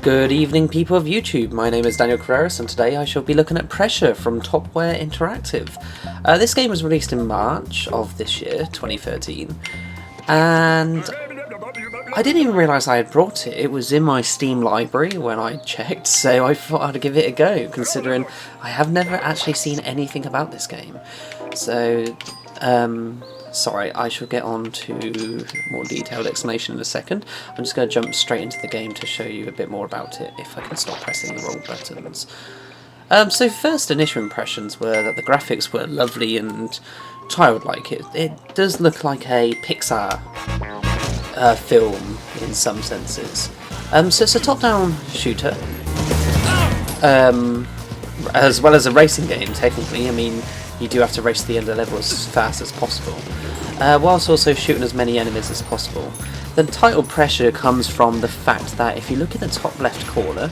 Good evening, people of YouTube. My name is Daniel Carreras, and today I shall be looking at Pressure from Topware Interactive. This game was released in March of this year, 2013, and I didn't even realise I had brought it. It was in my Steam library when I checked, so I thought I'd give it a go, considering I have never actually seen anything about this game. So, sorry, I shall get on to more detailed explanation in a second. I'm just going to jump straight into the game to show you a bit more about it, if I can stop pressing the wrong buttons. So first initial impressions were that the graphics were lovely and childlike. It does look like a Pixar film in some senses. So it's a top-down shooter, as well as a racing game, technically. I mean, you do have to race to the end of the level as fast as possible, whilst also shooting as many enemies as possible. The title Pressure comes from the fact that if you look in the top left corner,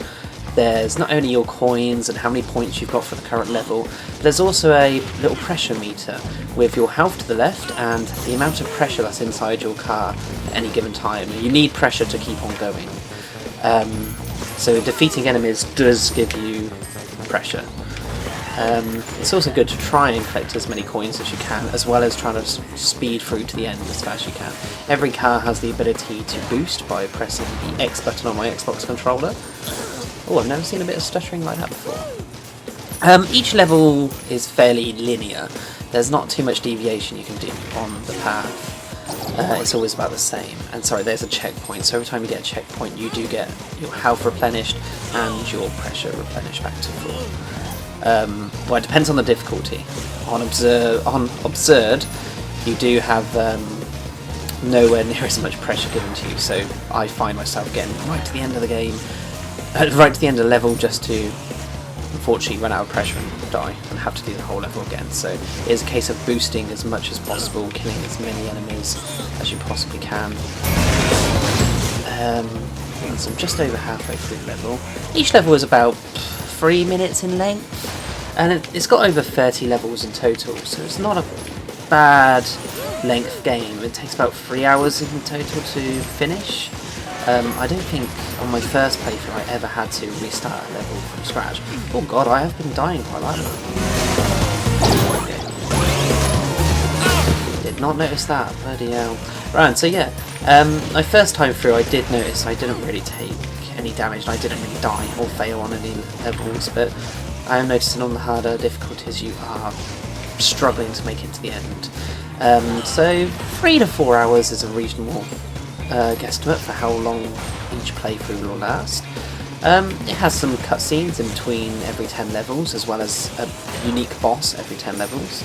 there's not only your coins and how many points you've got for the current level, but there's also a little pressure meter with your health to the left and the amount of pressure that's inside your car at any given time. You need pressure to keep on going. So defeating enemies does give you pressure. It's also good to try and collect as many coins as you can, as well as trying to speed through to the end as fast as you can. Every car has the ability to boost by pressing the X button on my Xbox controller. Oh, I've never seen a bit of stuttering like that before. Each level is fairly linear. There's not too much deviation you can do on the path. It's always about the same. And sorry, there's a checkpoint, so every time you get a checkpoint you do get your health replenished and your pressure replenished back to full. Well, it depends on the difficulty. On Absurd, you do have nowhere near as much pressure given to you, so I find myself getting right to the end of the game, right to the end of the level, just to unfortunately run out of pressure and die and have to do the whole level again. So it is a case of boosting as much as possible, killing as many enemies as you possibly can. So I'm just over halfway through the level. Each level is about 3 minutes in length, and it's got over 30 levels in total, so it's not a bad length game. It takes about 3 hours in total to finish. I don't think on my first playthrough I ever had to restart a level from scratch. Oh god, I have been dying quite a lot. Did not notice that, bloody hell. Right, so yeah, my first time through I did notice I didn't really take any damage and I didn't really die or fail on any levels, but I am noticing on the harder difficulties you are struggling to make it to the end. So 3 to 4 hours is a reasonable guesstimate for how long each playthrough will last. It has some cutscenes in between every 10 levels, as well as a unique boss every 10 levels.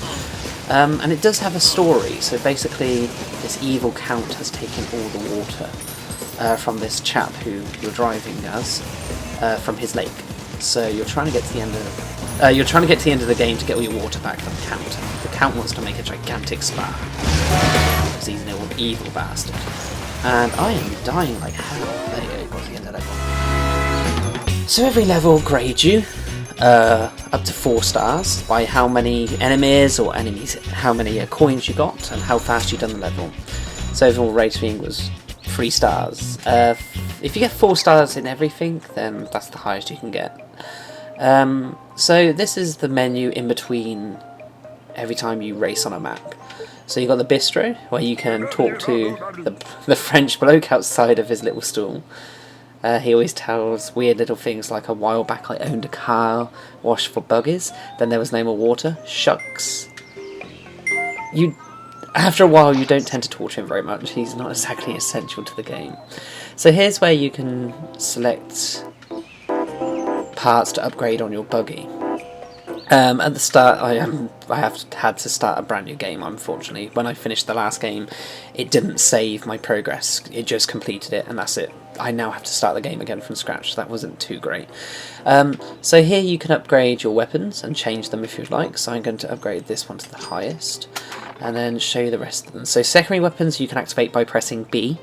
And it does have a story, so basically this evil count has taken all the water from this chap who you're driving as, from his lake. So you're trying to get to the end of the game to get all your water back from the count. The count wants to make a gigantic spa, because he's an evil bastard. And I am dying like hell. There you go, got to the end of the level. So every level grades you up to 4 stars by how many enemies, how many coins you got, and how fast you done the level. So overall rating was 3 stars. If you get 4 stars in everything, then that's the highest you can get. So this is the menu in between every time you race on a map. So you've got the bistro, where you can talk to the French bloke outside of his little stall. He always tells weird little things like, a while back I owned a car washed for buggies, then there was no more water. Shucks. After a while you don't tend to talk to him very much, he's not exactly essential to the game. So here's where you can select parts to upgrade on your buggy. At the start I had to start a brand new game, unfortunately. When I finished the last game it didn't save my progress, it just completed it and that's it. I now have to start the game again from scratch, that wasn't too great. So here you can upgrade your weapons and change them if you'd like, so I'm going to upgrade this one to the highest and then show you the rest of them. So secondary weapons you can activate by pressing B.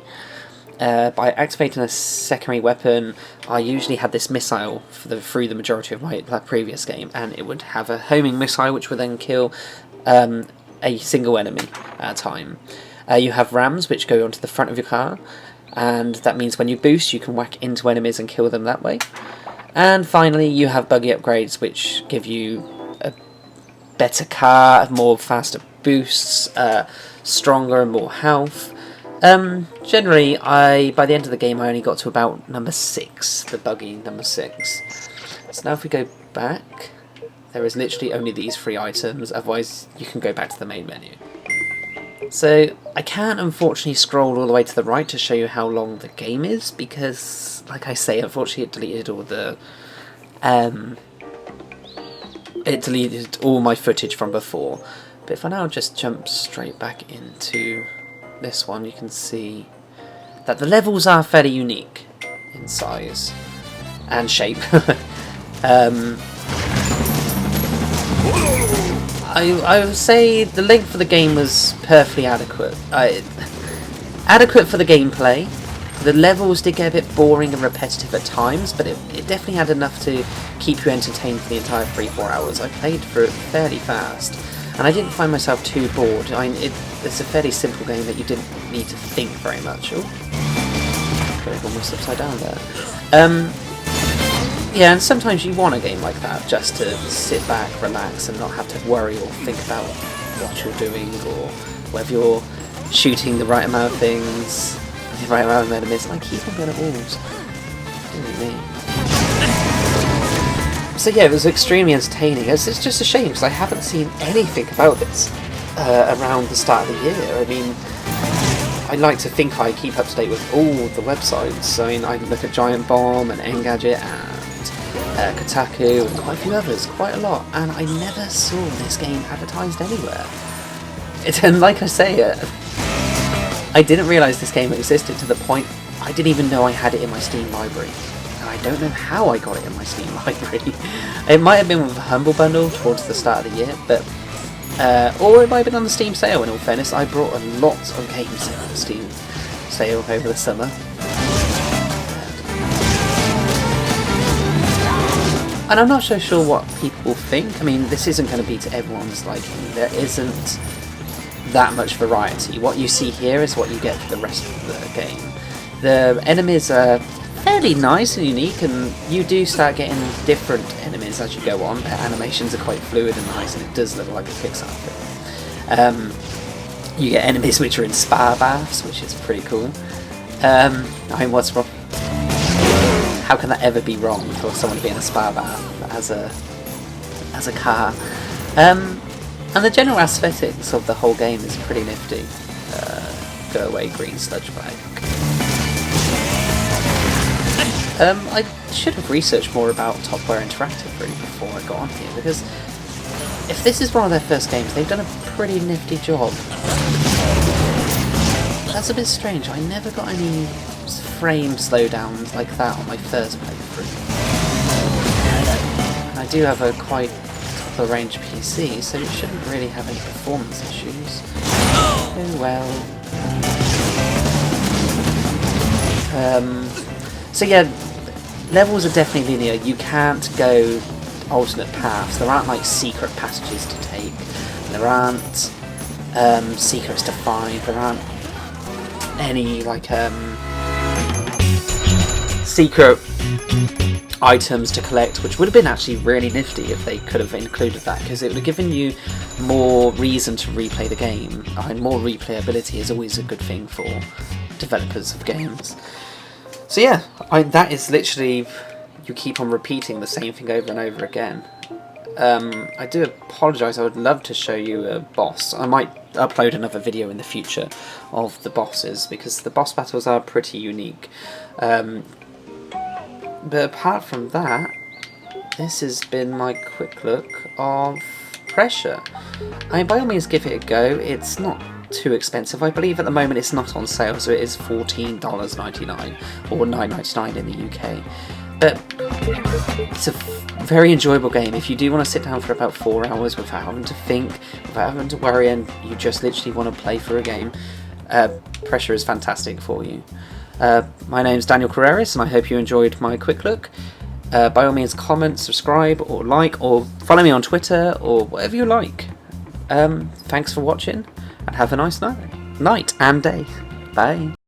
By activating a secondary weapon, I usually had this missile through the majority of my previous game, and it would have a homing missile which would then kill a single enemy at a time. You have rams which go onto the front of your car, and that means when you boost you can whack into enemies and kill them that way. And finally you have buggy upgrades, which give you a better car, more faster boosts, stronger and more health. Generally, by the end of the game I only got to about number 6, the buggy number 6. So now if we go back, there is literally only these 3 items, otherwise you can go back to the main menu. So I can't unfortunately scroll all the way to the right to show you how long the game is, because, like I say, unfortunately it deleted all the it deleted all my footage from before. But if I now just jump straight back into this one, you can see that the levels are fairly unique in size and shape. I would say the length of the game was perfectly adequate. Adequate for the gameplay. The levels did get a bit boring and repetitive at times, but it definitely had enough to keep you entertained for the entire 3-4 hours. I played through it fairly fast, and I didn't find myself too bored. It's a fairly simple game that you didn't need to think very much. Oh, got it almost upside down there. Yeah, and sometimes you want a game like that, just to sit back, relax, and not have to worry or think about what you're doing, or whether you're shooting the right amount of things, the right amount of enemies. I keep on going at walls. Dear me. So yeah, it was extremely entertaining. It's just a shame, because I haven't seen anything about this around the start of the year. I mean, I like to think I keep up to date with all the websites. I mean, I look at Giant Bomb and Engadget and Kotaku and quite a few others, quite a lot, and I never saw this game advertised anywhere. And like I say, I didn't realise this game existed to the point I didn't even know I had it in my Steam library. And I don't know how I got it in my Steam library. It might have been with a Humble Bundle towards the start of the year, but or it might have been on the Steam sale. In all fairness, I brought a lot of games in on the Steam sale over the summer. And I'm not so sure what people think. I mean, this isn't going to be to everyone's liking. There isn't that much variety. What you see here is what you get for the rest of the game. The enemies are fairly nice and unique, and you do start getting different enemies as you go on. Their animations are quite fluid and nice, and it does look like a Pixar film. You get enemies which are in spa baths, which is pretty cool. I mean, what's wrong? How can that ever be wrong for someone to be in a spa bath as a car? And the general aesthetics of the whole game is pretty nifty. Go away, green sludge bag. I should have researched more about Topware Interactive really before I got on here, because if this is one of their first games, they've done a pretty nifty job. That's a bit strange. I never got any frame slowdowns like that on my first playthrough. And I do have a quite top-of-the-range PC, so it shouldn't really have any performance issues. Oh well. So yeah, levels are definitely linear. You can't go alternate paths. There aren't like secret passages to take. There aren't secrets to find. There aren't any like secret items to collect, which would have been actually really nifty if they could have included that, because it would have given you more reason to replay the game. And more replayability is always a good thing for developers of games. So yeah, that is literally, you keep on repeating the same thing over and over again. I do apologise, I would love to show you a boss. I might upload another video in the future of the bosses, because the boss battles are pretty unique. But apart from that, this has been my quick look of Pressure. I mean, by all means give it a go. It's not too expensive. I believe at the moment it's not on sale, so it is $14.99 or $9.99 in the UK. But it's a very enjoyable game. If you do want to sit down for about 4 hours without having to think, without having to worry, and you just literally want to play through a game, Pressure is fantastic for you. My name's Daniel Carreras, and I hope you enjoyed my quick look. By all means, comment, subscribe, or like, or follow me on Twitter, or whatever you like. Thanks for watching, and have a nice night and day. Bye.